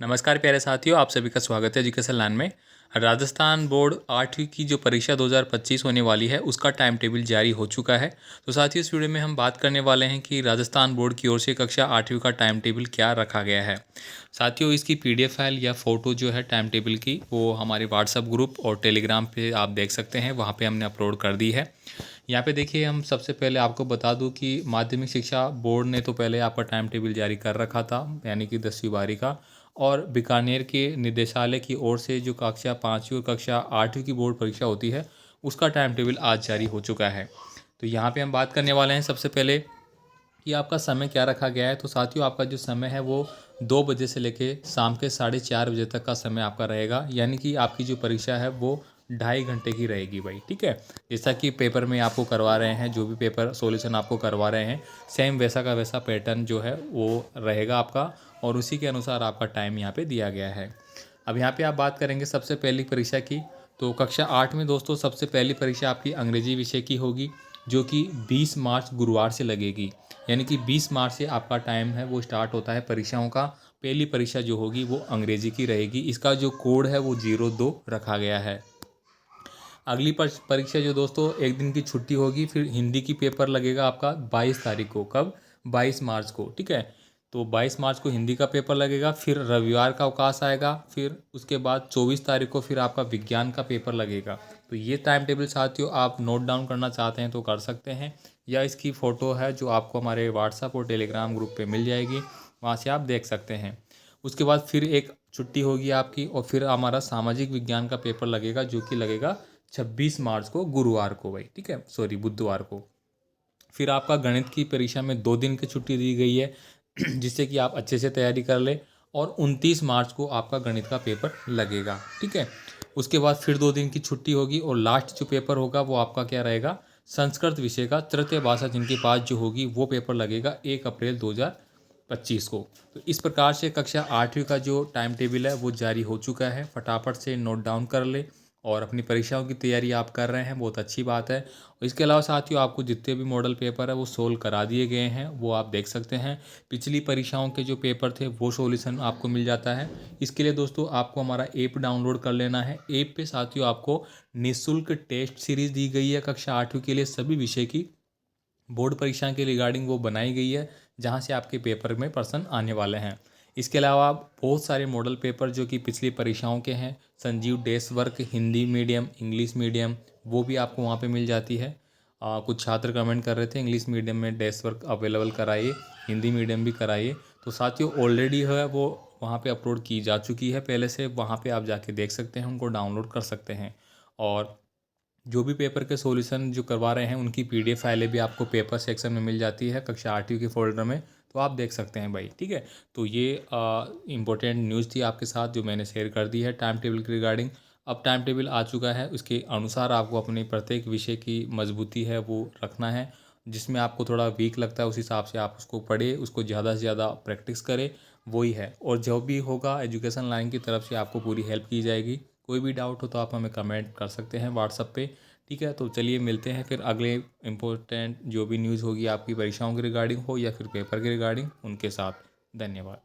नमस्कार प्यारे साथियों, आप सभी का स्वागत है एजुकेशन लाइन में। राजस्थान बोर्ड 8वीं की जो परीक्षा 2025 होने वाली है उसका टाइम टेबल जारी हो चुका है। तो साथियों, इस वीडियो में हम बात करने वाले हैं कि राजस्थान बोर्ड की ओर से कक्षा 8वीं का टाइम टेबल क्या रखा गया है। साथियों, इसकी पीडीएफ फाइल या फ़ोटो जो है टाइम टेबल की, वो हमारे व्हाट्सअप ग्रुप और टेलीग्राम पे आप देख सकते हैं, वहाँ पे हमने अपलोड कर दी है। यहाँ पे देखिए, हम सबसे पहले आपको बता दूं कि माध्यमिक शिक्षा बोर्ड ने तो पहले आपका टाइम टेबल जारी कर रखा था, यानी कि 10वीं 12वीं का। और बीकानेर के निदेशालय की ओर से जो कक्षा 5वीं और कक्षा 8वीं की बोर्ड परीक्षा होती है उसका टाइम टेबल आज जारी हो चुका है। तो यहाँ पे हम बात करने वाले हैं सबसे पहले कि आपका समय क्या रखा गया है। तो साथियों, आपका जो समय है वो 2 बजे से लेके शाम के 4:30 बजे तक का समय आपका रहेगा, यानी कि आपकी जो परीक्षा है वो 2.5 घंटे की रहेगी भाई। ठीक है, जैसा कि पेपर में आपको करवा रहे हैं, जो भी पेपर सॉल्यूशन आपको करवा रहे हैं, सेम वैसा का वैसा पैटर्न जो है वो रहेगा आपका, और उसी के अनुसार आपका टाइम यहाँ पे दिया गया है। अब यहाँ पे आप बात करेंगे सबसे पहली परीक्षा की। तो कक्षा 8 में दोस्तों सबसे पहली परीक्षा आपकी अंग्रेजी विषय की होगी, जो कि 20 मार्च गुरुवार से लगेगी। यानी कि 20 मार्च से आपका टाइम है वो स्टार्ट होता है परीक्षाओं का। पहली परीक्षा जो होगी वो अंग्रेजी की रहेगी। इसका जो कोड है वो 02 रखा गया है। अगली परीक्षा जो दोस्तों, एक दिन की छुट्टी होगी, फिर हिंदी की पेपर लगेगा आपका 22 तारीख को। कब? 22 मार्च को। ठीक है, तो 22 मार्च को हिंदी का पेपर लगेगा, फिर रविवार का अवकाश आएगा, फिर उसके बाद 24 तारीख को फिर आपका विज्ञान का पेपर लगेगा। तो ये टाइम टेबल साथियों, आप नोट डाउन करना चाहते हैं तो कर सकते हैं, या इसकी फ़ोटो है जो आपको हमारे व्हाट्सअप और टेलीग्राम ग्रुप पे मिल जाएगी, वहाँ से आप देख सकते हैं। उसके बाद फिर एक छुट्टी होगी आपकी, और फिर हमारा सामाजिक विज्ञान का पेपर लगेगा, जो कि लगेगा 26 मार्च को, गुरुवार को भाई। ठीक है, सॉरी, बुधवार को। फिर आपका गणित की परीक्षा में 2 दिन की छुट्टी दी गई है जिससे कि आप अच्छे से तैयारी कर ले, और 29 मार्च को आपका गणित का पेपर लगेगा। ठीक है, उसके बाद फिर 2 दिन की छुट्टी होगी, और लास्ट जो पेपर होगा वो आपका क्या रहेगा, संस्कृत विषय का तृतीय भाषा जिनके पास जो होगी वो पेपर लगेगा 1 अप्रैल 2025 को। तो इस प्रकार से कक्षा 8वीं का जो टाइम टेबल है वो जारी हो चुका है। फटाफट से नोट डाउन कर ले, और अपनी परीक्षाओं की तैयारी आप कर रहे हैं, बहुत अच्छी बात है। और इसके अलावा साथियों, आपको जितने भी मॉडल पेपर है वो सोल्व करा दिए गए हैं, वो आप देख सकते हैं। पिछली परीक्षाओं के जो पेपर थे वो सॉल्यूशन आपको मिल जाता है। इसके लिए दोस्तों आपको हमारा ऐप डाउनलोड कर लेना है। ऐप पे साथियों आपको निःशुल्क टेस्ट सीरीज दी गई है कक्षा 8वीं के लिए, सभी विषय की बोर्ड परीक्षा के रिगार्डिंग वो बनाई गई है, जहाँ से आपके पेपर में प्रश्न आने वाले हैं। इसके अलावा बहुत सारे मॉडल पेपर जो कि पिछली परीक्षाओं के हैं, Sanjeev desk work Hindi medium, English medium, वो भी आपको वहाँ पे मिल जाती है। कुछ छात्र कमेंट कर रहे थे इंग्लिश मीडियम में डेस्क वर्क अवेलेबल कराइए, हिंदी मीडियम भी कराइए। तो साथियों, ऑलरेडी है वो वहाँ पे अपलोड की जा चुकी है पहले से, वहाँ पे आप जाके देख सकते हैं, उनको डाउनलोड कर सकते हैं। और जो भी पेपर के सॉल्यूशन जो करवा रहे हैं उनकी पीडीएफ फाइलें भी आपको पेपर सेक्शन में मिल जाती है कक्षा 8वीं के फोल्डर में, तो आप देख सकते हैं भाई। ठीक है, तो ये इम्पोर्टेंट न्यूज़ थी आपके साथ जो मैंने शेयर कर दी है टाइम टेबल के रिगार्डिंग। अब टाइम टेबल आ चुका है, उसके अनुसार आपको अपने प्रत्येक विषय की मजबूती है वो रखना है। जिसमें आपको थोड़ा वीक लगता है उस हिसाब से आप उसको पढ़े, उसको ज़्यादा से ज़्यादा प्रैक्टिस करें, वही है। और जो भी होगा एजुकेशन लाइन की तरफ से आपको पूरी हेल्प की जाएगी। कोई भी डाउट हो तो आप हमें कमेंट कर सकते हैं व्हाट्सएप पे। ठीक है, तो चलिए मिलते हैं फिर अगले इम्पोर्टेंट जो भी न्यूज़ होगी आपकी परीक्षाओं के रिगार्डिंग हो या फिर पेपर के रिगार्डिंग, उनके साथ। धन्यवाद।